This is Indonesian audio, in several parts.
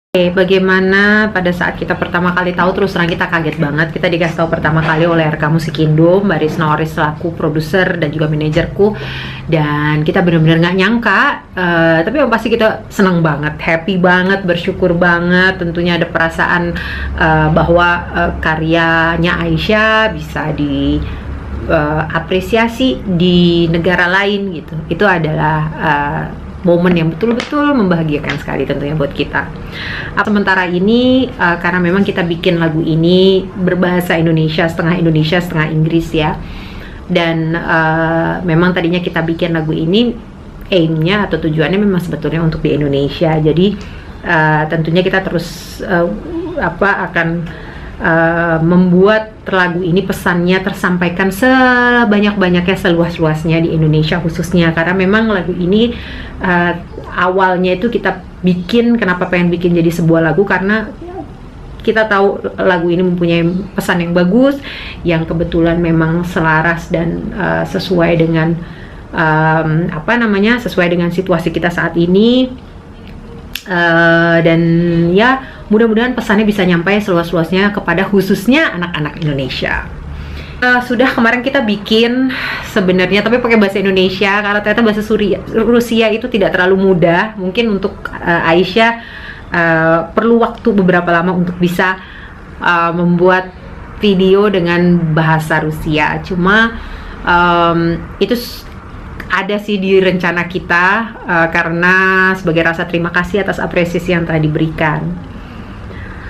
Oke, bagaimana pada saat kita pertama kali tahu, terus terang kita kaget banget. Kita dikasih tahu pertama kali oleh RK Musikindo, Mbak Risna Oris selaku produser dan juga manajerku, dan kita benar-benar nggak nyangka. Tapi yang pasti kita senang banget, happy banget, bersyukur banget. Tentunya ada perasaan bahwa karyanya Aisyah bisa apresiasi di negara lain gitu. Itu adalah momen yang betul-betul membahagiakan sekali tentunya buat kita. Sementara ini karena memang kita bikin lagu ini berbahasa Indonesia setengah Inggris ya, dan memang tadinya kita bikin lagu ini aimnya atau tujuannya memang sebetulnya untuk di Indonesia. Jadi tentunya kita terus akan membuat lagu ini pesannya tersampaikan sebanyak-banyaknya, seluas-luasnya di Indonesia khususnya, karena memang lagu ini awalnya itu kita bikin, kenapa pengen bikin jadi sebuah lagu, karena kita tahu lagu ini mempunyai pesan yang bagus, yang kebetulan memang selaras dan sesuai dengan sesuai dengan situasi kita saat ini. Dan ya mudah-mudahan pesannya bisa nyampe seluas-luasnya kepada khususnya anak-anak Indonesia. Sudah kemarin kita bikin sebenarnya tapi pakai bahasa Indonesia, karena ternyata bahasa Rusia itu tidak terlalu mudah. Mungkin untuk Aisyah perlu waktu beberapa lama untuk bisa membuat video dengan bahasa Rusia. Cuma itu ada sih di rencana kita, karena sebagai rasa terima kasih atas apresiasi yang telah diberikan.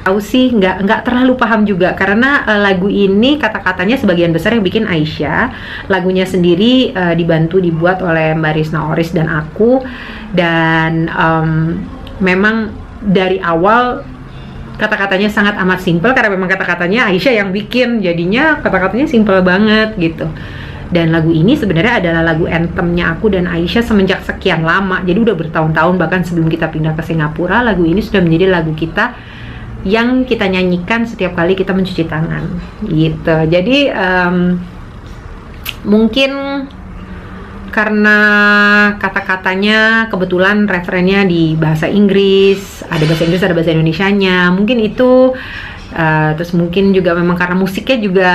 Aku sih nggak terlalu paham juga, karena lagu ini kata-katanya sebagian besar yang bikin Aisyah. Lagunya sendiri dibuat oleh Mbak Risna Oris dan aku, dan memang dari awal kata-katanya sangat amat simpel, karena memang kata-katanya Aisyah yang bikin, jadinya kata-katanya simpel banget gitu. Dan lagu ini sebenarnya adalah lagu anthemnya aku dan Aisyah semenjak sekian lama. Jadi udah bertahun-tahun, bahkan sebelum kita pindah ke Singapura, lagu ini sudah menjadi lagu kita yang kita nyanyikan setiap kali kita mencuci tangan gitu. Jadi mungkin karena kata-katanya kebetulan referennya di bahasa Inggris, ada bahasa Inggris, ada bahasa Indonesianya, mungkin itu. Terus mungkin juga memang karena musiknya juga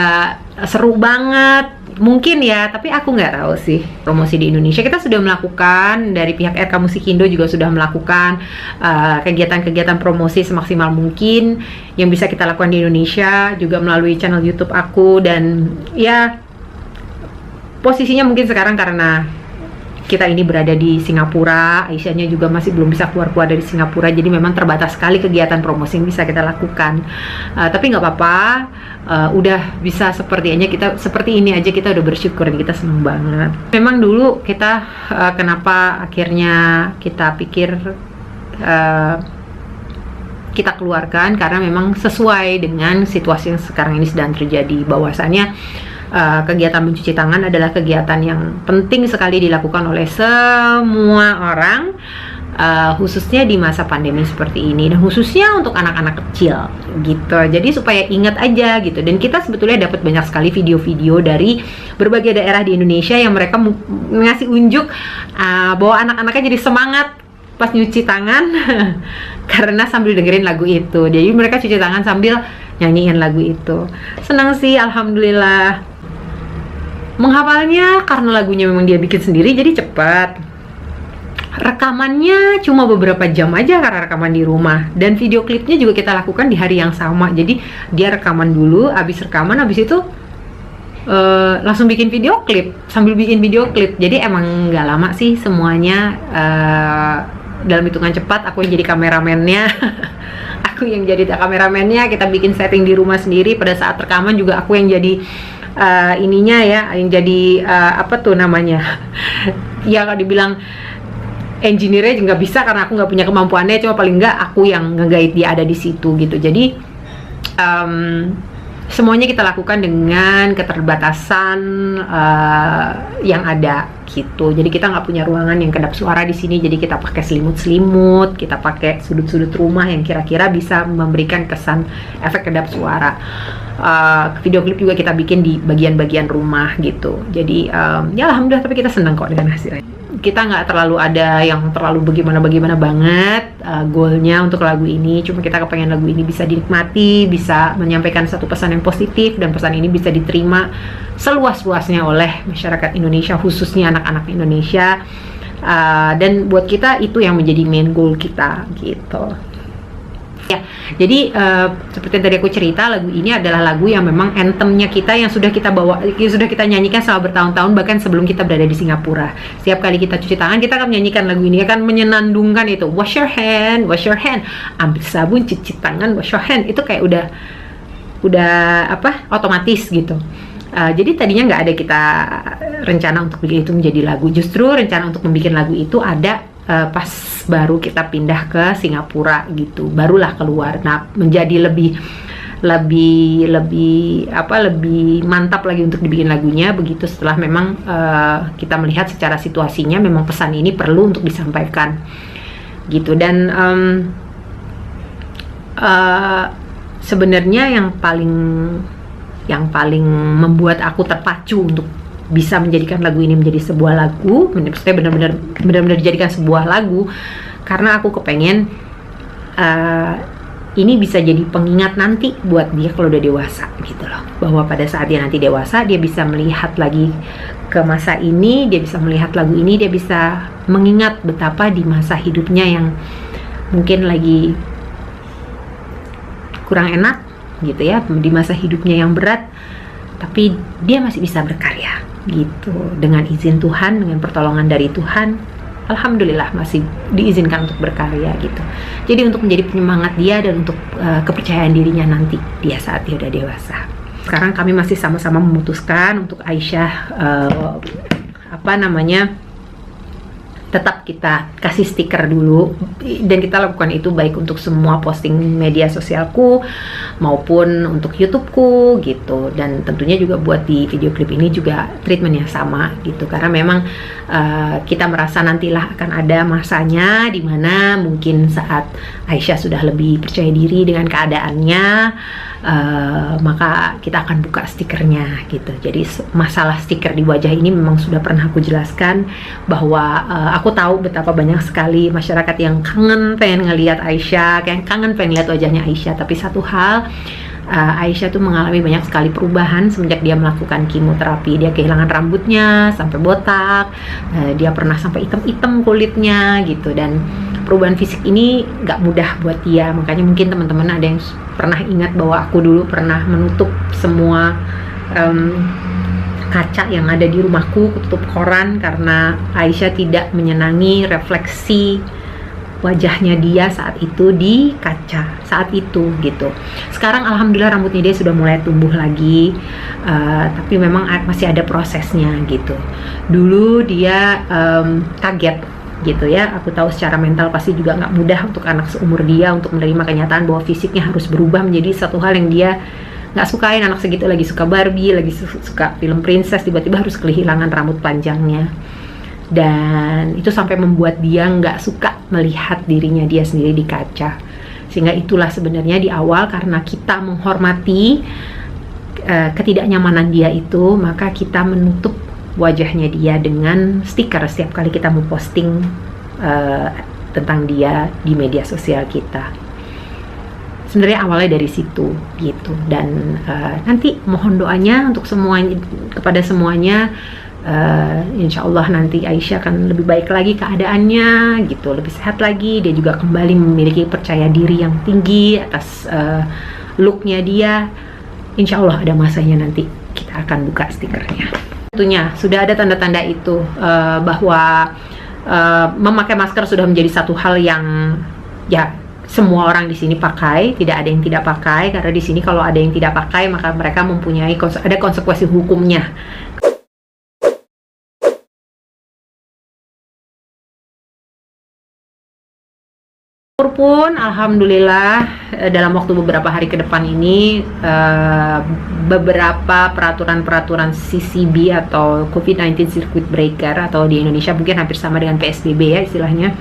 seru banget mungkin ya, tapi aku nggak tahu sih. Promosi di Indonesia kita sudah melakukan, dari pihak RK Musikindo juga sudah melakukan kegiatan-kegiatan promosi semaksimal mungkin yang bisa kita lakukan di Indonesia, juga melalui channel YouTube aku. Dan ya posisinya mungkin sekarang karena kita ini berada di Singapura, Aisyahnya juga masih belum bisa keluar dari Singapura, jadi memang terbatas sekali kegiatan promosi yang bisa kita lakukan. Tapi nggak apa-apa, udah bisa seperti ini aja kita udah bersyukur dan kita seneng banget. Memang dulu kita kenapa akhirnya kita pikir kita keluarkan, karena memang sesuai dengan situasi yang sekarang ini sedang terjadi, bahwasannya kegiatan mencuci tangan adalah kegiatan yang penting sekali dilakukan oleh semua orang, khususnya di masa pandemi seperti ini, dan khususnya untuk anak-anak kecil gitu. Jadi supaya ingat aja gitu. Dan kita sebetulnya dapat banyak sekali video-video dari berbagai daerah di Indonesia yang mereka ngasih unjuk bahwa anak-anaknya jadi semangat pas nyuci tangan karena sambil dengerin lagu itu. Jadi mereka cuci tangan sambil nyanyiin lagu itu. Senang sih, alhamdulillah. Menghafalnya karena lagunya memang dia bikin sendiri, jadi cepat. Rekamannya cuma beberapa jam aja karena rekaman di rumah, dan video klipnya juga kita lakukan di hari yang sama. Jadi dia rekaman dulu, habis itu langsung bikin video klip, sambil bikin video klip. Jadi emang nggak lama sih semuanya, dalam hitungan cepat. Aku yang jadi kameramennya kita bikin setting di rumah sendiri. Pada saat rekaman juga aku yang jadi yang jadi ya kalau dibilang engineer-nya juga nggak bisa, karena aku nggak punya kemampuannya, cuma paling nggak aku yang nge-guide dia ada di situ gitu. Jadi semuanya kita lakukan dengan keterbatasan yang ada gitu. Jadi kita nggak punya ruangan yang kedap suara di sini, jadi kita pakai selimut-selimut, kita pakai sudut-sudut rumah yang kira-kira bisa memberikan kesan efek kedap suara. Video klip juga kita bikin di bagian-bagian rumah gitu. Jadi ya alhamdulillah, tapi kita senang kok dengan hasilnya. Kita nggak terlalu ada yang terlalu bagaimana banget goalnya untuk lagu ini. Cuma kita kepengen lagu ini bisa dinikmati, bisa menyampaikan satu pesan yang positif, dan pesan ini bisa diterima seluas-luasnya oleh masyarakat Indonesia, khususnya anak-anak Indonesia. Dan buat kita itu yang menjadi main goal kita gitu. Ya, jadi seperti yang tadi aku cerita, lagu ini adalah lagu yang memang anthemnya kita, yang sudah kita bawa, sudah kita nyanyikan selama bertahun-tahun, bahkan sebelum kita berada di Singapura. Setiap kali kita cuci tangan, kita akan menyanyikan lagu ini, akan menyenandungkan itu, wash your hand, ambil sabun, cuci tangan, wash your hand. Itu kayak udah apa, otomatis gitu. Jadi tadinya nggak ada kita rencana untuk bikin itu menjadi lagu. Justru rencana untuk membuat lagu itu ada pas baru kita pindah ke Singapura gitu, barulah keluar. Nah, menjadi lebih mantap lagi untuk dibikin lagunya begitu setelah memang kita melihat secara situasinya memang pesan ini perlu untuk disampaikan gitu. Dan sebenarnya yang paling membuat aku terpacu untuk bisa menjadikan lagu ini menjadi sebuah lagu, maksudnya benar-benar dijadikan sebuah lagu, karena aku kepengen ini bisa jadi pengingat nanti buat dia kalau udah dewasa gitu loh, bahwa pada saat dia nanti dewasa, dia bisa melihat lagi ke masa ini, dia bisa melihat lagu ini, dia bisa mengingat betapa di masa hidupnya yang mungkin lagi kurang enak gitu ya, di masa hidupnya yang berat, tapi dia masih bisa berkarya gitu, dengan izin Tuhan, dengan pertolongan dari Tuhan, alhamdulillah masih diizinkan untuk berkarya gitu. Jadi untuk menjadi penyemangat dia dan untuk kepercayaan dirinya nanti dia saat dia udah dewasa. Sekarang kami masih sama-sama memutuskan untuk Aisyah tetap kita kasih stiker dulu, dan kita lakukan itu baik untuk semua posting media sosialku maupun untuk YouTubeku gitu, dan tentunya juga buat di video klip ini juga treatment yang sama gitu, karena memang kita merasa nantilah akan ada masanya di mana mungkin saat Aisyah sudah lebih percaya diri dengan keadaannya, maka kita akan buka stikernya gitu. Jadi masalah stiker di wajah ini memang sudah pernah aku jelaskan, bahwa aku tahu betapa banyak sekali masyarakat yang kangen pengen ngelihat Aisyah, yang kangen pengen lihat wajahnya Aisyah. Tapi satu hal, Aisyah tuh mengalami banyak sekali perubahan semenjak dia melakukan kemoterapi. Dia kehilangan rambutnya sampai botak, dia pernah sampai hitam-hitam kulitnya gitu, dan perubahan fisik ini gak mudah buat dia. Makanya mungkin teman-teman ada yang pernah ingat bahwa aku dulu pernah menutup semua kaca yang ada di rumahku, tutup koran, karena Aisyah tidak menyenangi refleksi wajahnya dia saat itu di kaca saat itu gitu. Sekarang alhamdulillah rambutnya dia sudah mulai tumbuh lagi, tapi memang masih ada prosesnya gitu. Dulu dia kaget gitu ya. Aku tahu secara mental pasti juga nggak mudah untuk anak seumur dia untuk menerima kenyataan bahwa fisiknya harus berubah menjadi satu hal yang dia nggak sukain. Anak segitu lagi suka Barbie, lagi suka film princess, tiba-tiba harus kehilangan rambut panjangnya, dan itu sampai membuat dia nggak suka melihat dirinya dia sendiri di kaca. Sehingga itulah sebenarnya di awal, karena kita menghormati ketidaknyamanan dia itu, maka kita menutup wajahnya dia dengan stiker setiap kali kita mau posting tentang dia di media sosial kita. Sebenarnya awalnya dari situ gitu. Dan nanti mohon doanya untuk semuanya, kepada semuanya, insya Allah nanti Aisyah akan lebih baik lagi keadaannya gitu, lebih sehat lagi. Dia juga kembali memiliki percaya diri yang tinggi atas looknya dia. Insya Allah ada masanya nanti kita akan buka stikernya. Tentunya sudah ada tanda-tanda itu, bahwa memakai masker sudah menjadi satu hal yang ya semua orang di sini pakai, tidak ada yang tidak pakai, karena di sini kalau ada yang tidak pakai maka mereka mempunyai ada konsekuensi hukumnya. Pun alhamdulillah dalam waktu beberapa hari ke depan ini beberapa peraturan-peraturan CCB atau COVID-19 Circuit Breaker, atau di Indonesia mungkin hampir sama dengan PSBB ya istilahnya,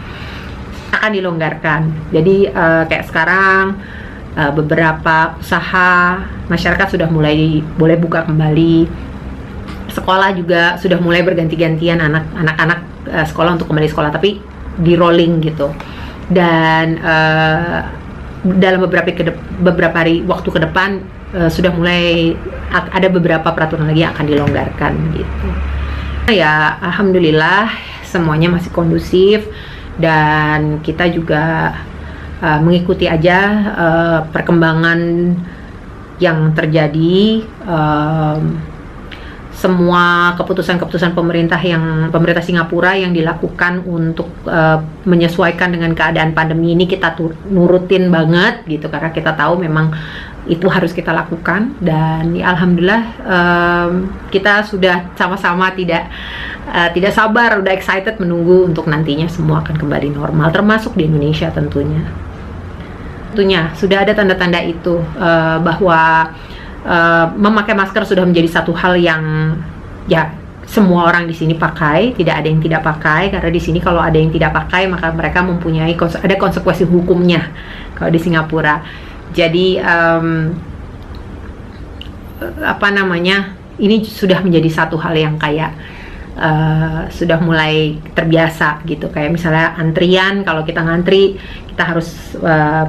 akan dilonggarkan. Jadi kayak sekarang beberapa usaha masyarakat sudah mulai boleh buka kembali. Sekolah juga sudah mulai berganti-gantian anak-anak sekolah untuk kembali sekolah, tapi di rolling gitu. Dan dalam beberapa hari waktu ke depan sudah mulai ada beberapa peraturan lagi yang akan dilonggarkan gitu. Ya, alhamdulillah semuanya masih kondusif, dan kita juga mengikuti aja perkembangan yang terjadi. Semua keputusan-keputusan pemerintah Singapura yang dilakukan untuk menyesuaikan dengan keadaan pandemi ini kita nurutin banget gitu, karena kita tahu memang itu harus kita lakukan. Dan ya, alhamdulillah kita sudah sama-sama tidak sabar, udah excited menunggu untuk nantinya semua akan kembali normal, termasuk di Indonesia tentunya. Sudah ada tanda-tanda itu bahwa memakai masker sudah menjadi satu hal yang ya semua orang di sini pakai, tidak ada yang tidak pakai, karena di sini kalau ada yang tidak pakai maka mereka mempunyai ada konsekuensi hukumnya kalau di Singapura. Jadi ini sudah menjadi satu hal yang kayak sudah mulai terbiasa gitu. Kayak misalnya antrian, kalau kita ngantri kita harus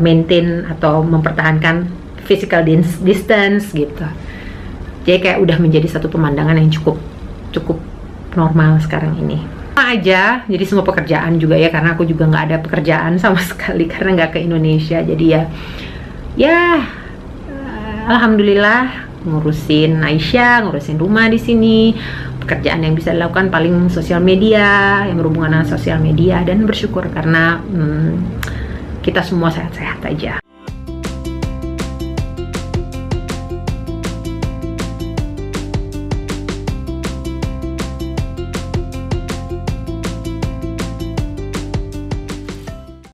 maintain atau mempertahankan physical distance gitu. Jadi kayak udah menjadi satu pemandangan yang cukup normal sekarang ini. Sama aja, jadi semua pekerjaan juga ya, karena aku juga nggak ada pekerjaan sama sekali karena nggak ke Indonesia. Jadi ya alhamdulillah ngurusin Aisyah, ngurusin rumah di sini. Pekerjaan yang bisa dilakukan paling sosial media, yang berhubungan dengan sosial media, dan bersyukur karena kita semua sehat-sehat aja.